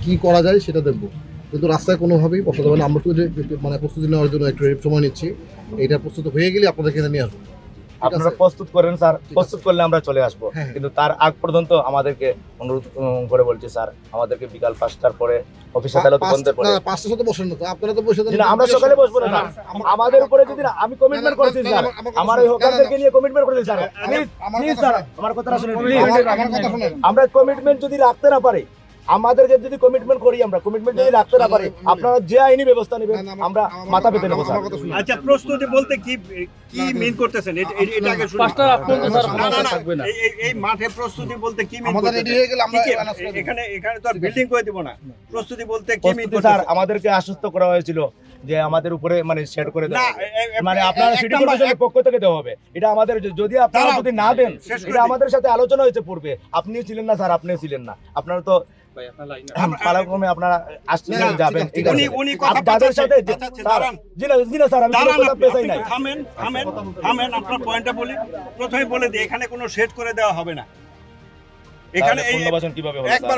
কী করা যায় সেটা দেখবো, কিন্তু রাস্তায় কোনোভাবেই বসাতে হবে না। আমরা তো মানে প্রস্তুতি নেওয়ার জন্য একটু সময় নিচ্ছি, এইটা প্রস্তুত হয়ে গেলে আপনাদেরকে এখানে নিয়ে আসবো। আপনারা প্রস্তুত করেন স্যার, প্রস্তুত করলে আমরা চলে আসবো, হ্যাঁ। কিন্তু তার আগ পর্যন্ত আমাদেরকে অনুরোধ করে বলছি স্যার, আমাদেরকে বিকাল 5টার পরে অফিস আদালত বন্ধের পরে 5টার সাথে বসেন না তো, আপনারা তো বসে না, আমরা সকালে বসবো না স্যার। আমাদের উপরে যদি না, আমি কমিটমেন্ট করেছি স্যার, আমার ওই হকারদেরকে নিয়ে কমিটমেন্ট করেছি স্যার। প্লিজ স্যার, আমার কথাটা শুনুন প্লিজ। আমরা কমিটমেন্ট যদি রাখতে না পারি, আমাদেরকে যদি কমিটমেন্ট করি, আমরা কমিটমেন্ট যদি রাখতে না পারি, আপনারা যে আইনি ব্যবস্থা নেবেন আমরা মাথা পেতে নেবো স্যার। আচ্ছা, প্রস্তুতি বলতে কি কি মিন করতেছেন এটা আগে শুনুন। এই মাঠে প্রস্তুতি বলতে কি মিন আমাদের রেডি হয়ে গেলে আমরা এখানে তো আর বিল্ডিং করে দিব না। প্রস্তুতি বলতে কি মিন প্রস্তুতি স্যার, আমাদেরকে আশ্বস্ত করা হয়েছিল যে আমাদের উপরে মানে সেট করে দেওয়া হবে, মানে আপনারা সিটি কর্পোরেশনের পক্ষ থেকে দেওয়া হবে। এটা আমাদের যদি আপনারা যদি না দেন, এটা আমাদের সাথে আলোচনা হয়েছে পূর্বে। আপনিও ছিলেন না স্যার, আপনিও ছিলেন না, আপনারা তো পালাক্রমে আপনারা আসছেন যাবেন, ঠিক আছে। তাদের সাথে জি না স্যার, আমি কোনো কথা পেছাই নাই। থামেন, আপনার পয়েন্টটা বলি। প্রথমে বলে দিই, এখানে কোনো সেট করে দেওয়া হবে না। এখানে পুনর্বাসন কিভাবে হবে একবার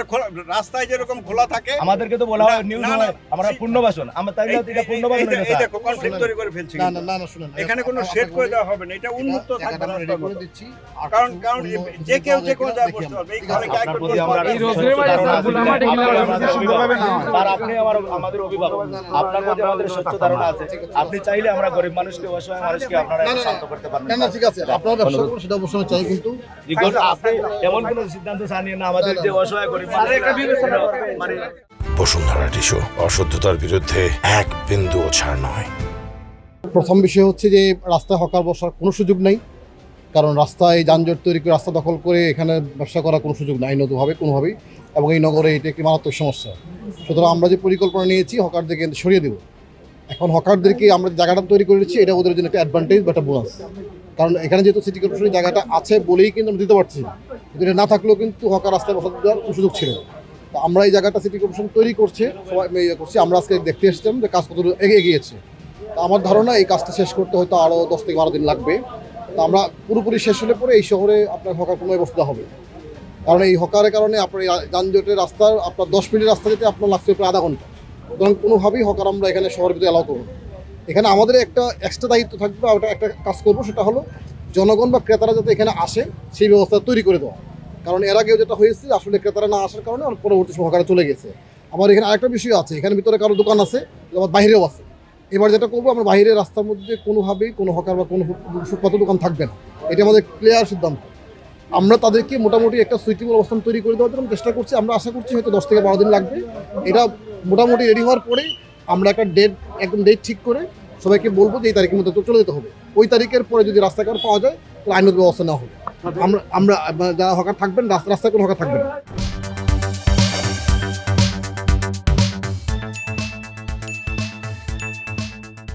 রাস্তায় যেরকম খোলা থাকে, আমাদেরকে তো বলা হয় নিউজ হয় আমরা পুনর্বাসন, আমরা তাই না এটা পুনর্বাসন হয়ে এটা কনফ্লিক্ট তৈরি করে ফেলছি। না শুনেন, এখানে কোনো সেট করে দেওয়া হবে না, এটা উন্মুক্ত থাকবে রেডি করে দিচ্ছি। কারণ যে কেউ যে কোনো জায়গায় বসতে পারবে। এই ঘরে কি আপনার প্রতি আমরা এই রোজের স্যার, আপনি আমাদের অভিভাবক, আপনার প্রতি আমাদের সত্য ধারণা আছে। আপনি চাইলে আমরা গরিব মানুষকে, অসহায় মানুষকে আপনারা শান্ত করতে পারবেন। না ঠিক আছে, আপনারা ব্যবসা করুন, সেটা অবশ্যই চাই, কিন্তু আপনি এমন কোনো সিদ্ধান্ত জানিয়ে না আমাদের যে অসহায় গরিব মানুষ মানে বসুন্ধরা টিস্যু, অশুদ্ধতার বিরুদ্ধে এক বিন্দুও ছাড় নয়। প্রথম বিষয় হচ্ছে যে রাস্তায় হকার বসার কোনো সুযোগ নেই, কারণ রাস্তায় যানজট তৈরি করে রাস্তা দখল করে এখানে ব্যবসা করার কোনো সুযোগ নাই আইনতভাবে কোনোভাবেই, এবং এই নগরে এটা একটি মারাত্মক সমস্যা। সুতরাং আমরা যে পরিকল্পনা নিয়েছি হকারদেরকে সরিয়ে দেবো। এখন হকারদেরকে আমরা যে জায়গাটা তৈরি করেছি, এটা ওদের জন্য একটা অ্যাডভান্টেজ বা একটা বোনাস, কারণ এখানে যেহেতু সিটি কর্পোরেশনের জায়গাটা আছে বলেই কিন্তু আমরা দিতে পারছি, কিন্তু এটা না থাকলেও কিন্তু হকার রাস্তায় বসাতে দেওয়ার কোনো সুযোগ ছিল না। তো আমরা এই জায়গাটা সিটি কর্পোরেশন তৈরি করছে, সবাই করছি, আমরা আজকে দেখতে এসেছিলাম যে কাজ কত এগিয়েছে। তো আমার ধারণা এই কাজটা শেষ করতে হয়তো আরও 10 থেকে 12 দিন লাগবে। তো আমরা পুরোপুরি শেষ হলে পরে এই শহরে আপনার হকার কোনো ব্যবস্থা হবে, কারণ এই হকারের কারণে আপনার যানজটের রাস্তার আপনার 10 মিনিট রাস্তা যেতে আপনার লাগছে প্রায় আধা ঘন্টা। সুতরাং কোনোভাবেই হকার আমরা এখানে শহরের ভিতরে অ্যালাউ করবো না। এখানে আমাদের একটা এক্সট্রা দায়িত্ব থাকবে, ওটা একটা কাজ করবো, সেটা হলো জনগণ বা ক্রেতারা যাতে এখানে আসে সেই ব্যবস্থা তৈরি করে দেওয়া। কারণ এর আগেও যেটা হয়েছে, আসলে ক্রেতারা না আসার কারণে পরবর্তী সময় হকারে চলে গেছে। আবার এখানে আরেকটা বিষয় আছে, এখানে ভিতরে কারো দোকান আছে, আবার বাইরেও আছে। এবার যেটা করবো, আমরা বাইরের রাস্তার মধ্যে কোনোভাবেই কোনো হকার বা কোনো ফুটপাত দোকান থাকবে না, এটা আমাদের ক্লিয়ার সিদ্ধান্ত। আমরা তাদেরকে মোটামুটি একটা সুইটেবল অবস্থান তৈরি করে দেওয়ার জন্য চেষ্টা করছি। আমরা আশা করছি হয়তো 10 থেকে 12 দিন লাগবে। এটা মোটামুটি রেডি হওয়ার পরে আমরা একটা একদম ডেট ঠিক করে সবাইকে বলবো যে এই তারিখের মধ্যে তো চলে যেতে হবে। ওই তারিখের পরে যদি রাস্তাঘাট পাওয়া যায় তাহলে আইনত ব্যবস্থা নেওয়া হবে। আমরা যারা হকার থাকবেন, রাস্তায় কোনো হকার থাকবে না।